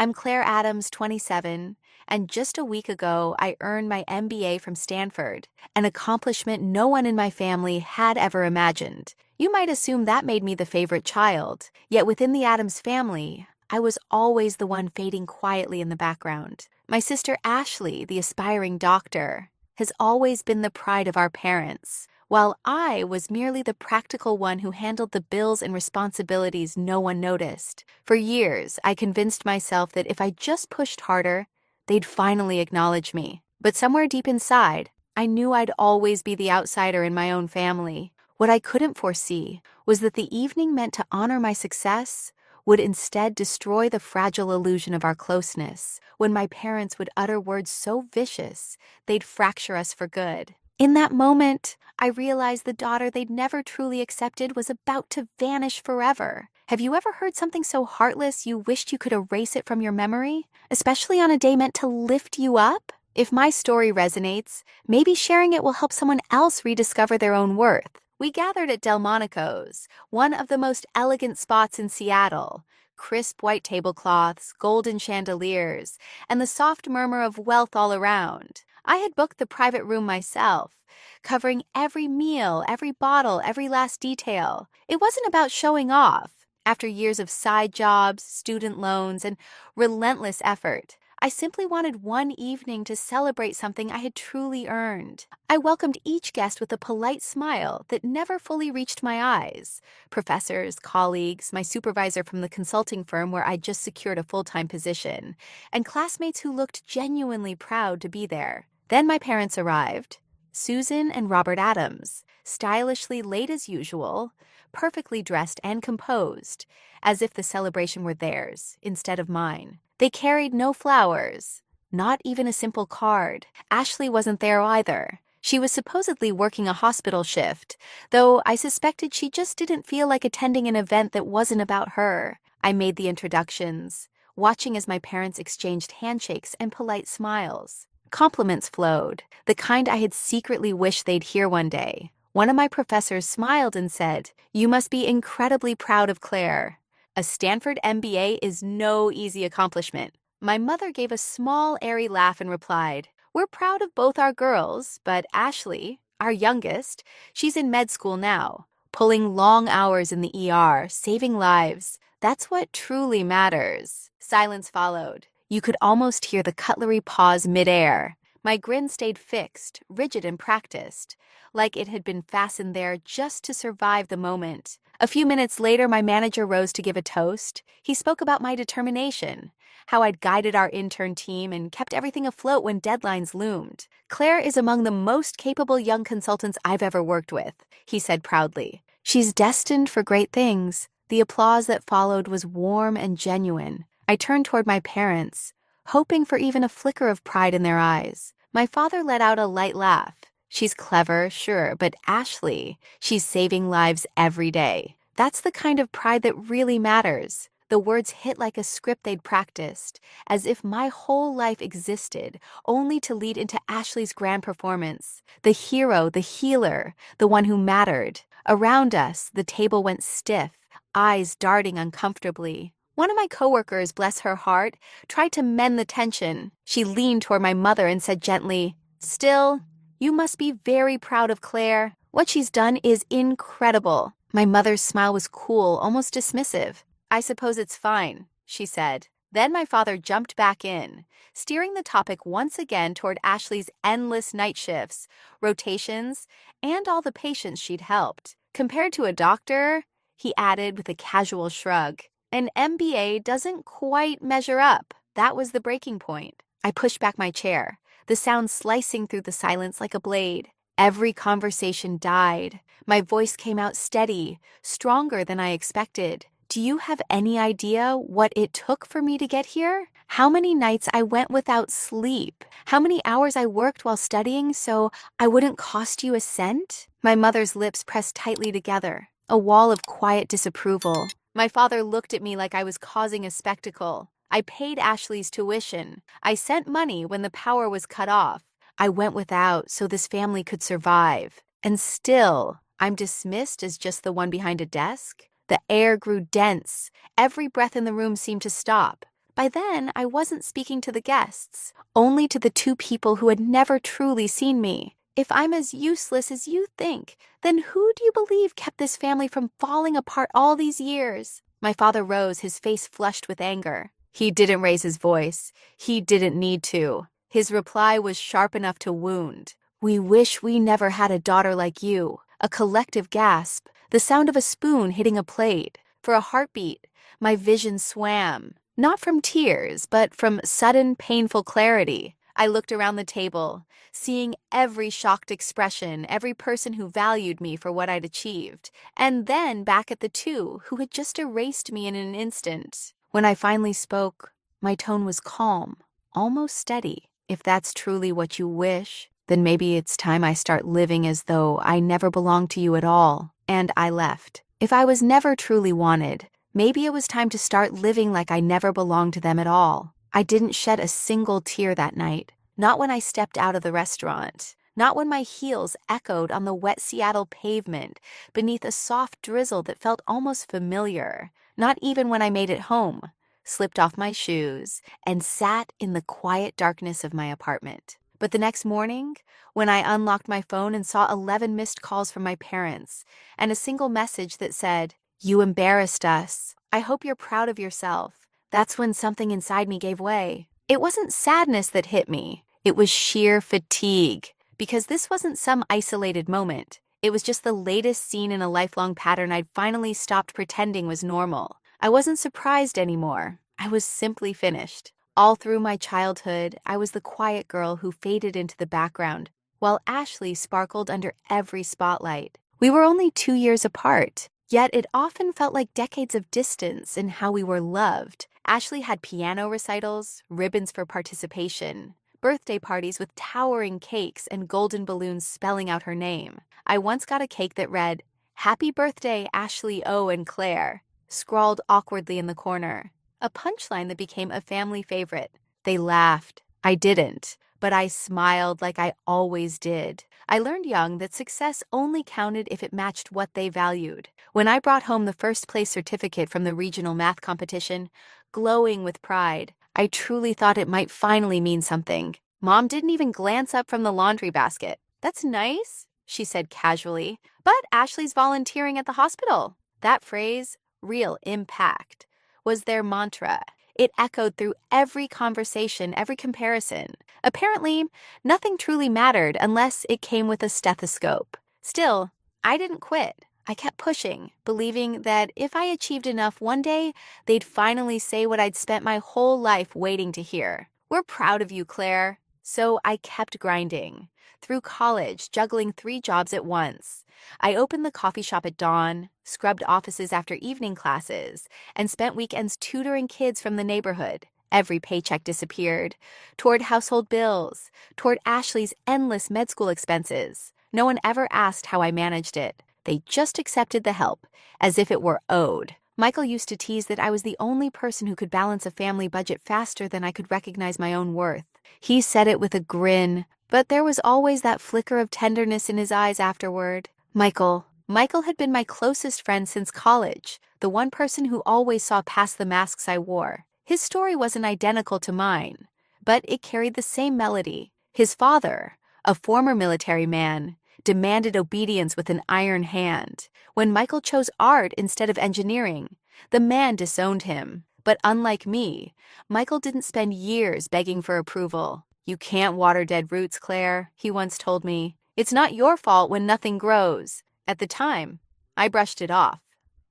I'm Claire Adams, 27, and just a week ago I earned my MBA from Stanford, an accomplishment no one in my family had ever imagined. You might assume that made me the favorite child, yet within the Adams family, I was always the one fading quietly in the background. My sister Ashley, the aspiring doctor, has always been the pride of our parents, while I was merely the practical one who handled the bills and responsibilities no one noticed. For years, I convinced myself that if I just pushed harder, they'd finally acknowledge me. But somewhere deep inside, I knew I'd always be the outsider in my own family. What I couldn't foresee was that the evening meant to honor my success would instead destroy the fragile illusion of our closeness, when my parents would utter words so vicious they'd fracture us for good. In that moment, I realized the daughter they'd never truly accepted was about to vanish forever. Have you ever heard something so heartless you wished you could erase it from your memory, especially on a day meant to lift you up? If my story resonates, maybe sharing it will help someone else rediscover their own worth. We gathered at Delmonico's, one of the most elegant spots in Seattle. Crisp white tablecloths, golden chandeliers, and the soft murmur of wealth all around. I had booked the private room myself, covering every meal, every bottle, every last detail. It wasn't about showing off. After years of side jobs, student loans, and relentless effort, I simply wanted one evening to celebrate something I had truly earned. I welcomed each guest with a polite smile that never fully reached my eyes. Professors, colleagues, my supervisor from the consulting firm where I'd just secured a full-time position, and classmates who looked genuinely proud to be there. Then my parents arrived. Susan and Robert Adams, stylishly late as usual, perfectly dressed and composed, as if the celebration were theirs instead of mine. They carried no flowers, not even a simple card. Ashley wasn't there either. She was supposedly working a hospital shift, though I suspected she just didn't feel like attending an event that wasn't about her. I made the introductions, watching as my parents exchanged handshakes and polite smiles. Compliments flowed, the kind I had secretly wished they'd hear one day. One of my professors smiled and said, "You must be incredibly proud of Claire. A Stanford MBA is no easy accomplishment." My mother gave a small, airy laugh and replied, "We're proud of both our girls, but Ashley, our youngest, she's in med school now, pulling long hours in the ER, saving lives. That's what truly matters." Silence followed. You could almost hear the cutlery pause midair. My grin stayed fixed, rigid and practiced, like it had been fastened there just to survive the moment. A few minutes later, my manager rose to give a toast. He spoke about my determination, how I'd guided our intern team and kept everything afloat when deadlines loomed. "Claire is among the most capable young consultants I've ever worked with," he said proudly. "She's destined for great things." The applause that followed was warm and genuine. I turned toward my parents, hoping for even a flicker of pride in their eyes. My father let out a light laugh. "She's clever, sure, but Ashley, she's saving lives every day. That's the kind of pride that really matters." The words hit like a script they'd practiced, as if my whole life existed only to lead into Ashley's grand performance. The hero, the healer, the one who mattered. Around us, the table went stiff, eyes darting uncomfortably. One of my coworkers, bless her heart, tried to mend the tension. She leaned toward my mother and said gently, "Still, you must be very proud of Claire. What she's done is incredible." My mother's smile was cool, almost dismissive. "I suppose it's fine," she said. Then my father jumped back in, steering the topic once again toward Ashley's endless night shifts, rotations, and all the patients she'd helped. "Compared to a doctor," he added with a casual shrug, "an MBA doesn't quite measure up." That was the breaking point. I pushed back my chair, the sound slicing through the silence like a blade. Every conversation died. My voice came out steady, stronger than I expected. "Do you have any idea what it took for me to get here? How many nights I went without sleep? How many hours I worked while studying so I wouldn't cost you a cent?" My mother's lips pressed tightly together, a wall of quiet disapproval. My father looked at me like I was causing a spectacle. I paid Ashley's tuition. I sent money when the power was cut off. I went without so this family could survive. And still, I'm dismissed as just the one behind a desk? The air grew dense. Every breath in the room seemed to stop. By then, I wasn't speaking to the guests, only to the two people who had never truly seen me. If I'm as useless as you think, then who do you believe kept this family from falling apart all these years? My father rose, his face flushed with anger. He didn't raise his voice. He didn't need to. His reply was sharp enough to wound. We wish we never had a daughter like you. A collective gasp, the sound of a spoon hitting a plate. For a heartbeat, my vision swam. Not from tears, but from sudden, painful clarity. I looked around the table, seeing every shocked expression, every person who valued me for what I'd achieved, and then back at the two who had just erased me in an instant. When I finally spoke, my tone was calm, almost steady. If that's truly what you wish, then maybe it's time I start living as though I never belonged to you at all. And I left. If I was never truly wanted, maybe it was time to start living like I never belonged to them at all. I didn't shed a single tear that night. Not when I stepped out of the restaurant. Not when my heels echoed on the wet Seattle pavement beneath a soft drizzle that felt almost familiar. Not even when I made it home, slipped off my shoes, and sat in the quiet darkness of my apartment. But the next morning, when I unlocked my phone and saw 11 missed calls from my parents, and a single message that said, "You embarrassed us. I hope you're proud of yourself," that's when something inside me gave way. It wasn't sadness that hit me. It was sheer fatigue, because this wasn't some isolated moment. It was just the latest scene in a lifelong pattern I'd finally stopped pretending was normal. I wasn't surprised anymore. I was simply finished. All through my childhood, I was the quiet girl who faded into the background, while Ashley sparkled under every spotlight. We were only 2 years apart, yet it often felt like decades of distance in how we were loved. Ashley had piano recitals, ribbons for participation, birthday parties with towering cakes and golden balloons spelling out her name. I once got a cake that read, "Happy birthday, Ashley O. and Claire," scrawled awkwardly in the corner. A punchline that became a family favorite. They laughed. I didn't, but I smiled like I always did. I learned young that success only counted if it matched what they valued. When I brought home the first place certificate from the regional math competition, glowing with pride, I truly thought it might finally mean something. Mom didn't even glance up from the laundry basket. "That's nice," she said casually, "but Ashley's volunteering at the hospital." That phrase, real impact, was their mantra. It echoed through every conversation, every comparison. Apparently, nothing truly mattered unless it came with a stethoscope. Still, I didn't quit. I kept pushing, believing that if I achieved enough one day, they'd finally say what I'd spent my whole life waiting to hear. "We're proud of you, Claire." So I kept grinding. Through college, juggling 3 jobs at once. I opened the coffee shop at dawn, scrubbed offices after evening classes, and spent weekends tutoring kids from the neighborhood. Every paycheck disappeared, toward household bills, toward Ashley's endless med school expenses. No one ever asked how I managed it. They just accepted the help, as if it were owed. Michael used to tease that I was the only person who could balance a family budget faster than I could recognize my own worth. He said it with a grin, but there was always that flicker of tenderness in his eyes afterward. Michael had been my closest friend since college, the one person who always saw past the masks I wore. His story wasn't identical to mine, but it carried the same melody. His father, a former military man, demanded obedience with an iron hand. When Michael chose art instead of engineering, the man disowned him. But unlike me, Michael didn't spend years begging for approval. "You can't water dead roots, Claire," he once told me. "It's not your fault when nothing grows." At the time, I brushed it off,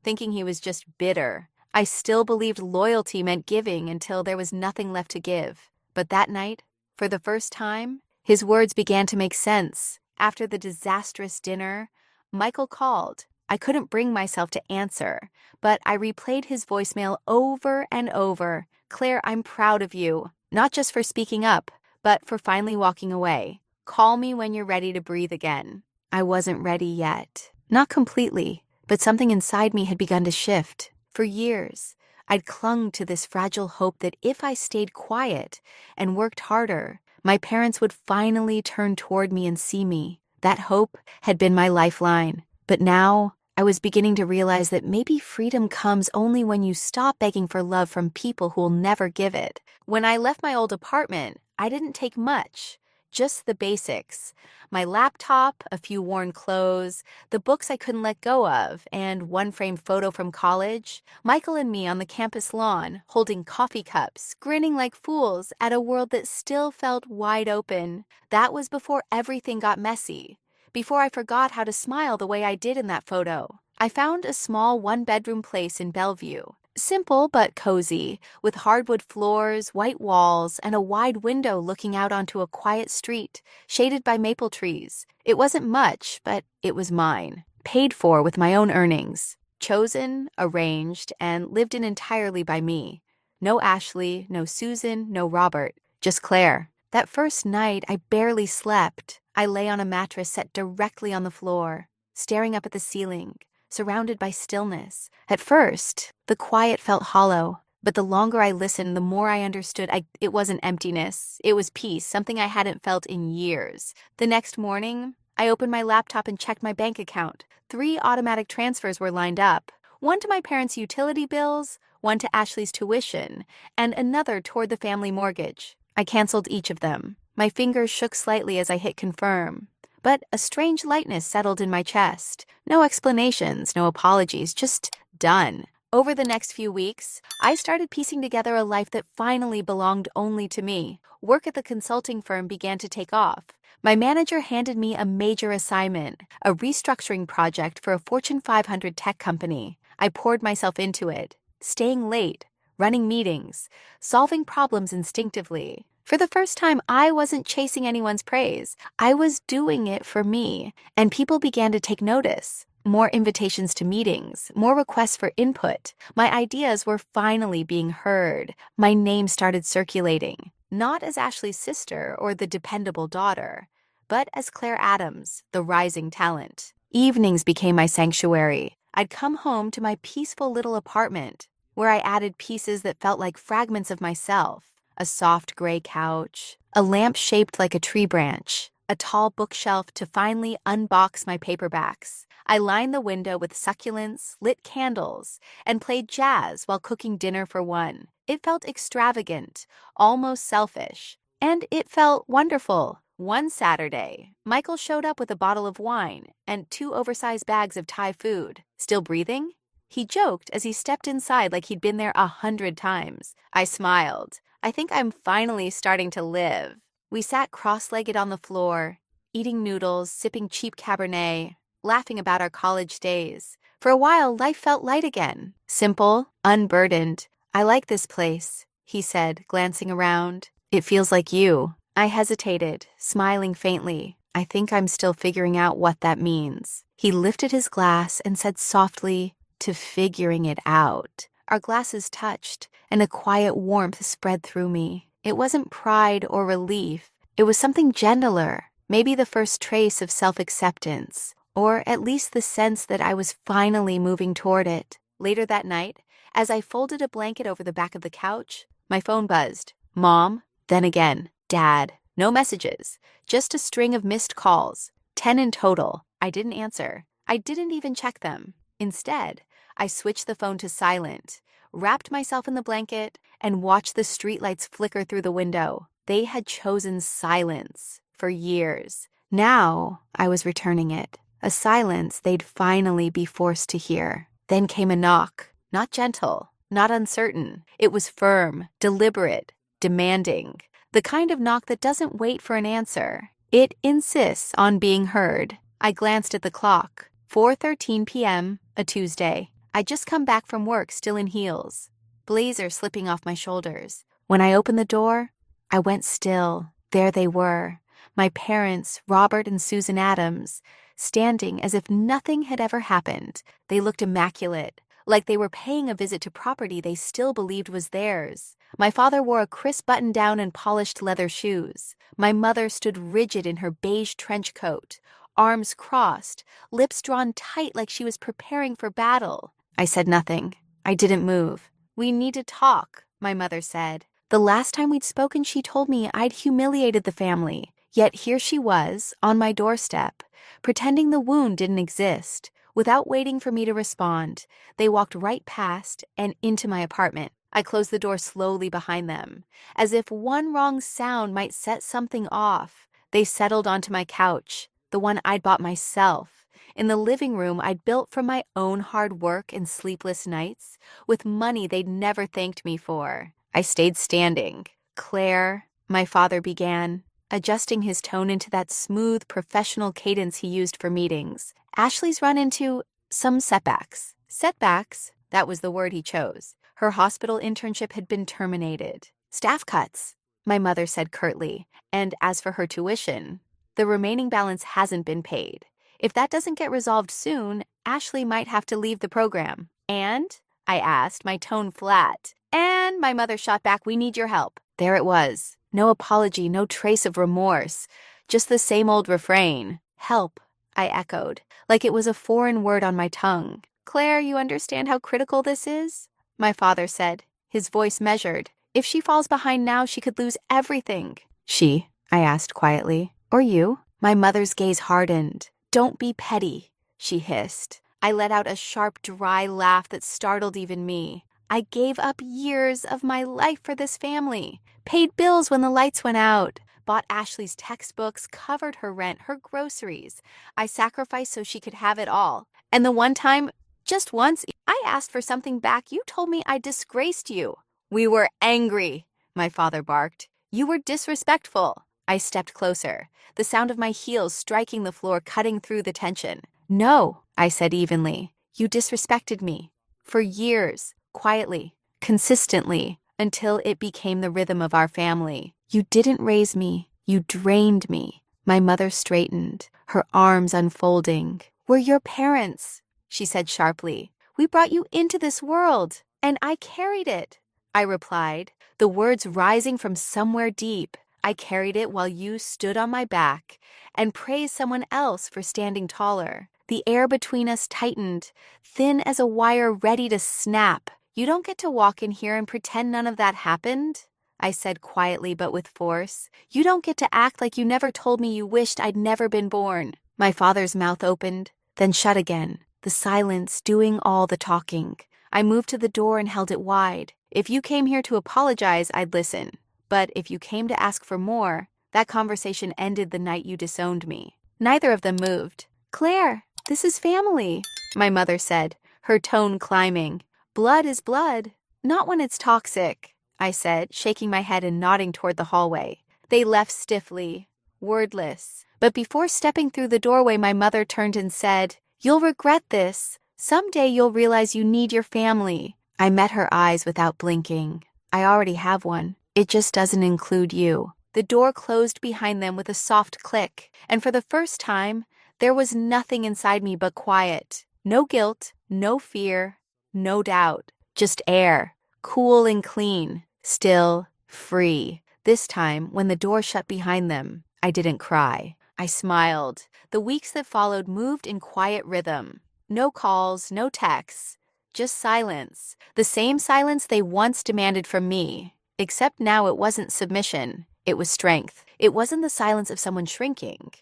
thinking he was just bitter. I still believed loyalty meant giving until there was nothing left to give. But that night, for the first time, his words began to make sense. After the disastrous dinner, Michael called. I couldn't bring myself to answer, but I replayed his voicemail over and over. "Claire, I'm proud of you, not just for speaking up, but for finally walking away. Call me when you're ready to breathe again." I wasn't ready yet. Not completely, but something inside me had begun to shift. For years, I'd clung to this fragile hope that if I stayed quiet and worked harder, my parents would finally turn toward me and see me. That hope had been my lifeline. But now, I was beginning to realize that maybe freedom comes only when you stop begging for love from people who'll never give it. When I left my old apartment, I didn't take much, just the basics. My laptop, a few worn clothes, the books I couldn't let go of, and one framed photo from college. Michael and me on the campus lawn, holding coffee cups, grinning like fools at a world that still felt wide open. That was before everything got messy. Before I forgot how to smile the way I did in that photo. I found a small one-bedroom place in Bellevue. Simple but cozy, with hardwood floors, white walls, and a wide window looking out onto a quiet street, shaded by maple trees. It wasn't much, but it was mine. Paid for with my own earnings. Chosen, arranged, and lived in entirely by me. No Ashley, no Susan, no Robert. Just Claire. That first night, I barely slept. I lay on a mattress set directly on the floor, staring up at the ceiling, surrounded by stillness. At first, the quiet felt hollow, but the longer I listened, the more I understood it wasn't emptiness. It was peace, something I hadn't felt in years. The next morning, I opened my laptop and checked my bank account. 3 automatic transfers were lined up. One to my parents' utility bills, one to Ashley's tuition, and another toward the family mortgage. I canceled each of them. My fingers shook slightly as I hit confirm, but a strange lightness settled in my chest. No explanations, no apologies, just done. Over the next few weeks, I started piecing together a life that finally belonged only to me. Work at the consulting firm began to take off. My manager handed me a major assignment, a restructuring project for a Fortune 500 tech company. I poured myself into it, staying late, running meetings, solving problems instinctively. For the first time, I wasn't chasing anyone's praise. I was doing it for me, and people began to take notice. More invitations to meetings, more requests for input. My ideas were finally being heard. My name started circulating, not as Ashley's sister or the dependable daughter, but as Claire Adams, the rising talent. Evenings became my sanctuary. I'd come home to my peaceful little apartment, where I added pieces that felt like fragments of myself. A soft gray couch, a lamp shaped like a tree branch, a tall bookshelf to finally unbox my paperbacks. I lined the window with succulents, lit candles, and played jazz while cooking dinner for one. It felt extravagant, almost selfish, and it felt wonderful. One Saturday, Michael showed up with a bottle of wine and 2 oversized bags of Thai food. Still breathing? He joked as he stepped inside like he'd been there 100 times. I smiled. I think I'm finally starting to live. We sat cross-legged on the floor, eating noodles, sipping cheap Cabernet, laughing about our college days. For a while, life felt light again. Simple, unburdened. I like this place, he said, glancing around. It feels like you. I hesitated, smiling faintly. I think I'm still figuring out what that means. He lifted his glass and said softly, to figuring it out. Our glasses touched, and a quiet warmth spread through me. It wasn't pride or relief. It was something gentler, maybe the first trace of self-acceptance, or at least the sense that I was finally moving toward it. Later that night, as I folded a blanket over the back of the couch, my phone buzzed. Mom, then again, Dad. No messages, just a string of missed calls, 10 in total. I didn't answer. I didn't even check them. Instead, I switched the phone to silent, wrapped myself in the blanket, and watched the streetlights flicker through the window. They had chosen silence for years. Now I was returning it, a silence they'd finally be forced to hear. Then came a knock, not gentle, not uncertain. It was firm, deliberate, demanding. The kind of knock that doesn't wait for an answer. It insists on being heard. I glanced at the clock. 4:13 p.m., a Tuesday. I'd just come back from work, still in heels, blazer slipping off my shoulders. When I opened the door, I went still. There they were, my parents, Robert and Susan Adams, standing as if nothing had ever happened. They looked immaculate, like they were paying a visit to property they still believed was theirs. My father wore a crisp button-down and polished leather shoes. My mother stood rigid in her beige trench coat, arms crossed, lips drawn tight like she was preparing for battle. I said nothing. I didn't move. We need to talk, my mother said. The last time we'd spoken, she told me I'd humiliated the family. Yet here she was, on my doorstep, pretending the wound didn't exist, Without waiting for me to respond, they walked right past and into my apartment. I closed the door slowly behind them. As if one wrong sound might set something off, they settled onto my couch, the one I'd bought myself, in the living room I'd built from my own hard work and sleepless nights, with money they'd never thanked me for. I stayed standing. "Claire," my father began, adjusting his tone into that smooth, professional cadence he used for meetings. "Ashley's run into some setbacks." Setbacks? That was the word he chose. Her hospital internship had been terminated. "Staff cuts," my mother said curtly, "and as for her tuition, the remaining balance hasn't been paid. If that doesn't get resolved soon, Ashley might have to leave the program." "And?" I asked, my tone flat. "And," my mother shot back, "we need your help." There it was. No apology, no trace of remorse. Just the same old refrain. "Help," I echoed, like it was a foreign word on my tongue. "Claire, you understand how critical this is?" My father said, his voice measured. "If she falls behind now, she could lose everything." "She?" I asked quietly. "Or you?" My mother's gaze hardened. "Don't be petty," she hissed. I let out a sharp, dry laugh that startled even me. I gave up years of my life for this family, paid bills when the lights went out, bought Ashley's textbooks, covered her rent, her groceries. I sacrificed so she could have it all. And the one time, just once, I asked for something back, you told me I disgraced you. "We were angry," my father barked. "You were disrespectful." I stepped closer, the sound of my heels striking the floor cutting through the tension. "No," I said evenly. "You disrespected me. For years, quietly, consistently, until it became the rhythm of our family. You didn't raise me. You drained me." My mother straightened, her arms unfolding. "We're your parents," she said sharply. "We brought you into this world, and I carried it." I replied, the words rising from somewhere deep. "I carried it while you stood on my back and praised someone else for standing taller." The air between us tightened, thin as a wire ready to snap. "You don't get to walk in here and pretend none of that happened," I said quietly but with force. "You don't get to act like you never told me you wished I'd never been born." My father's mouth opened, then shut again, the silence doing all the talking. I moved to the door and held it wide. "If you came here to apologize, I'd listen. But if you came to ask for more, that conversation ended the night you disowned me." Neither of them moved. "Claire, this is family," my mother said, her tone climbing. "Blood is blood, not when it's toxic," I said, shaking my head and nodding toward the hallway. They left stiffly, wordless. But before stepping through the doorway, my mother turned and said, "You'll regret this. Someday you'll realize you need your family." I met her eyes without blinking. "I already have one. It just doesn't include you." The door closed behind them with a soft click, and for the first time, there was nothing inside me but quiet. No guilt, no fear, no doubt. Just air, cool and clean, still, free. This time, when the door shut behind them, I didn't cry. I smiled. The weeks that followed moved in quiet rhythm. No calls, no texts, just silence. The same silence they once demanded from me. Except now it wasn't submission. It was strength. It wasn't the silence of someone shrinking.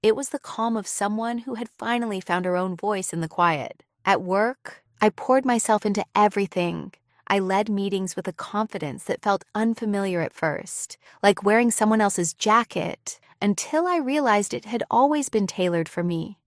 It was the calm of someone who had finally found her own voice in the quiet. At work, I poured myself into everything. I led meetings with a confidence that felt unfamiliar at first, like wearing someone else's jacket, until I realized it had always been tailored for me.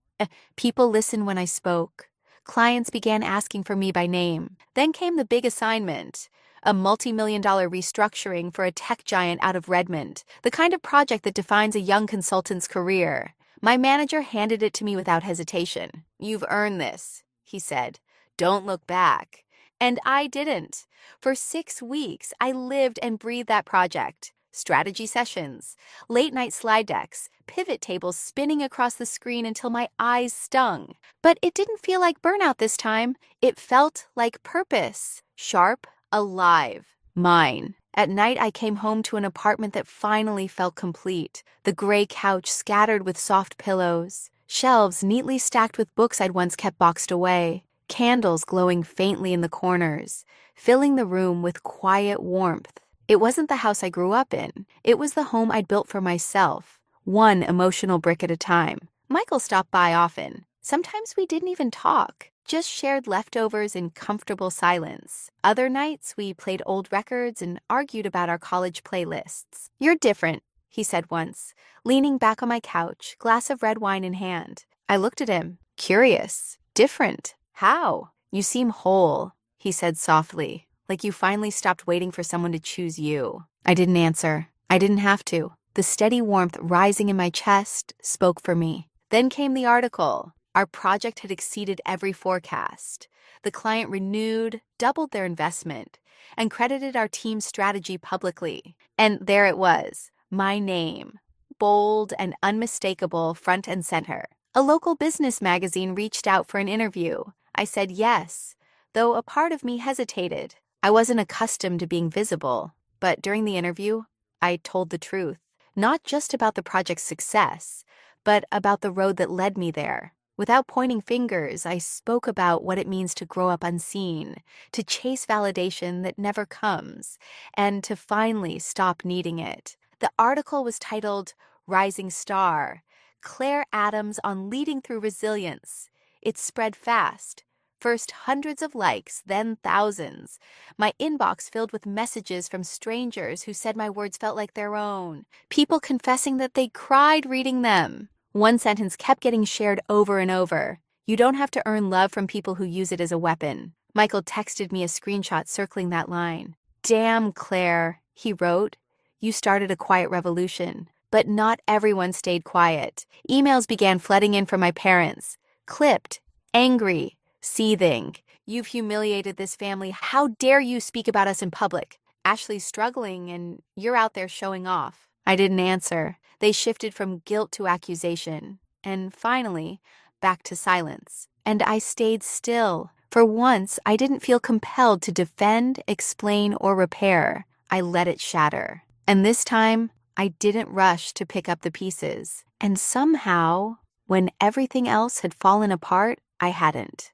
People listened when I spoke. Clients began asking for me by name. Then came the big assignment, a multi-million-dollar restructuring for a tech giant out of Redmond, the kind of project that defines a young consultant's career. My manager handed it to me without hesitation. "You've earned this," he said. "Don't look back." And I didn't. For 6 weeks, I lived and breathed that project. Strategy sessions, late-night slide decks, pivot tables spinning across the screen until my eyes stung. But it didn't feel like burnout this time. It felt like purpose. Sharp, alive, mine. At night, I came home to an apartment that finally felt complete. The gray couch scattered with soft pillows, shelves neatly stacked with books I'd once kept boxed away, candles glowing faintly in the corners, filling the room with quiet warmth. It wasn't the house I grew up in. It was the home I'd built for myself, one emotional brick at a time. Michael stopped by often, Sometimes we didn't even talk, just shared leftovers in comfortable silence. Other nights, we played old records and argued about our college playlists. "You're different," he said once, leaning back on my couch, glass of red wine in hand. I looked at him, curious. "Different? How?" "You seem whole," he said softly, "like you finally stopped waiting for someone to choose you." I didn't answer. I didn't have to. The steady warmth rising in my chest spoke for me. Then came the article. Our project had exceeded every forecast. The client renewed, doubled their investment, and credited our team's strategy publicly. And there it was, my name, bold and unmistakable, front and center. A local business magazine reached out for an interview. I said yes, though a part of me hesitated. I wasn't accustomed to being visible, but during the interview, I told the truth. Not just about the project's success, but about the road that led me there. Without pointing fingers, I spoke about what it means to grow up unseen, to chase validation that never comes, and to finally stop needing it. The article was titled "Rising Star: Claire Adams on Leading Through Resilience." It spread fast. First hundreds of likes, then thousands. My inbox filled with messages from strangers who said my words felt like their own. People confessing that they cried reading them. One sentence kept getting shared over and over. "You don't have to earn love from people who use it as a weapon." Michael texted me a screenshot circling that line. "Damn, Claire," he wrote. "You started a quiet revolution." But not everyone stayed quiet. Emails began flooding in from my parents. Clipped, angry, seething. "You've humiliated this family. How dare you speak about us in public? Ashley's struggling and you're out there showing off." I didn't answer. They shifted from guilt to accusation, and finally, back to silence. And I stayed still. For once, I didn't feel compelled to defend, explain, or repair. I let it shatter. And this time, I didn't rush to pick up the pieces. And somehow, when everything else had fallen apart, I hadn't.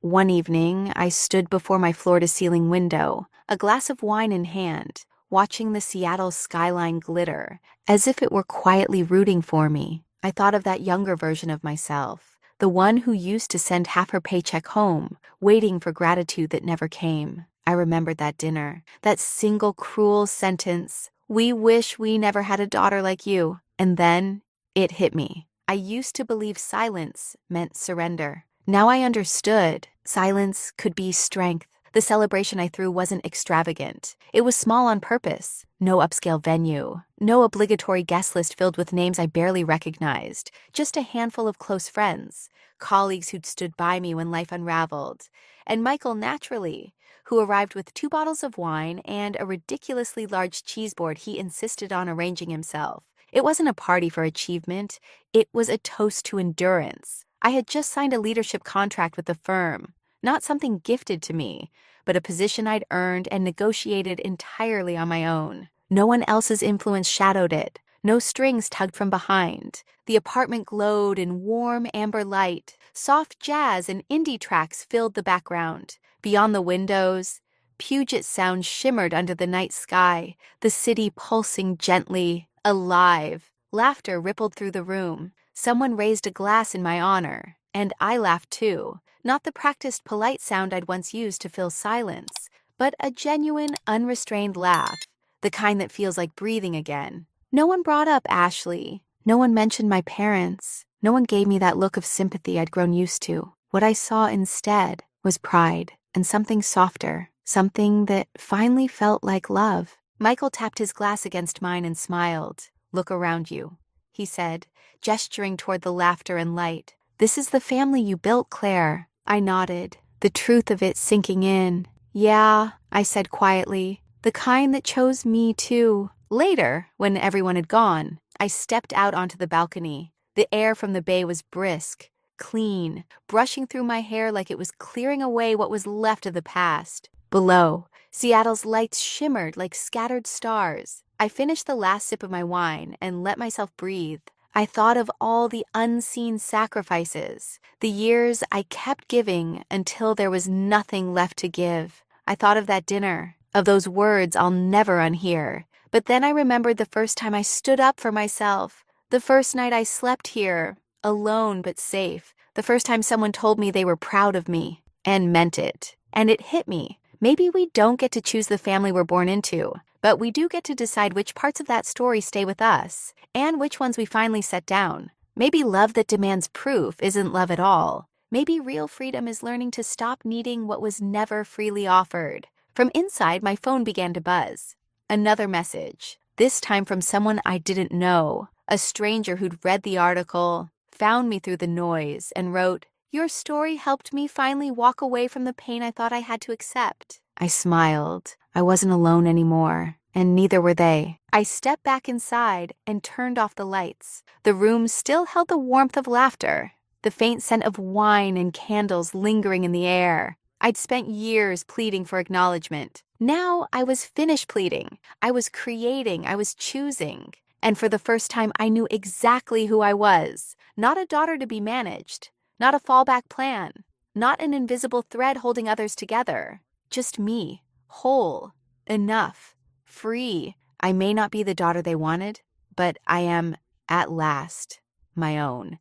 One evening, I stood before my floor-to-ceiling window, a glass of wine in hand, watching the Seattle skyline glitter, as if it were quietly rooting for me. I thought of that younger version of myself, the one who used to send half her paycheck home, waiting for gratitude that never came. I remembered that dinner, that single cruel sentence, "We wish we never had a daughter like you." And then it hit me. I used to believe silence meant surrender. Now I understood. Silence could be strength. The celebration I threw wasn't extravagant. It was small on purpose. No upscale venue. No obligatory guest list filled with names I barely recognized. Just a handful of close friends, colleagues who'd stood by me when life unraveled. And Michael, naturally, who arrived with 2 bottles of wine and a ridiculously large cheese board he insisted on arranging himself. It wasn't a party for achievement. It was a toast to endurance. I had just signed a leadership contract with the firm. Not something gifted to me, but a position I'd earned and negotiated entirely on my own. No one else's influence shadowed it. No strings tugged from behind. The apartment glowed in warm amber light. Soft jazz and indie tracks filled the background. Beyond the windows, Puget Sound shimmered under the night sky, the city pulsing gently, alive. Laughter rippled through the room. Someone raised a glass in my honor, and I laughed too. Not the practiced polite sound I'd once used to fill silence, but a genuine, unrestrained laugh, the kind that feels like breathing again. No one brought up Ashley. No one mentioned my parents. No one gave me that look of sympathy I'd grown used to. What I saw instead was pride and something softer, something that finally felt like love. Michael tapped his glass against mine and smiled. "Look around you," he said, gesturing toward the laughter and light. "This is the family you built, Claire." I nodded, the truth of it sinking in. "Yeah," I said quietly, "the kind that chose me too." Later, when everyone had gone, I stepped out onto the balcony. The air from the bay was brisk, clean, brushing through my hair like it was clearing away what was left of the past. Below, Seattle's lights shimmered like scattered stars. I finished the last sip of my wine and let myself breathe. I thought of all the unseen sacrifices, the years I kept giving until there was nothing left to give. I thought of that dinner, of those words I'll never unhear. But then I remembered the first time I stood up for myself, the first night I slept here, alone but safe, The first time someone told me they were proud of me and meant it. And it hit me. Maybe we don't get to choose the family we're born into, but we do get to decide which parts of that story stay with us and which ones we finally set down. Maybe love that demands proof isn't love at all. Maybe real freedom is learning to stop needing what was never freely offered. From inside, my phone began to buzz. Another message, this time from someone I didn't know, a stranger who'd read the article, found me through the noise, and wrote, "Your story helped me finally walk away from the pain I thought I had to accept." I smiled. I wasn't alone anymore, and neither were they. I stepped back inside and turned off the lights. The room still held the warmth of laughter, the faint scent of wine and candles lingering in the air. I'd spent years pleading for acknowledgement. Now I was finished pleading. I was creating, I was choosing. And for the first time, I knew exactly who I was. Not a daughter to be managed. Not a fallback plan. Not an invisible thread holding others together. Just me. Whole. Enough. Free. I may not be the daughter they wanted, but I am, at last, my own.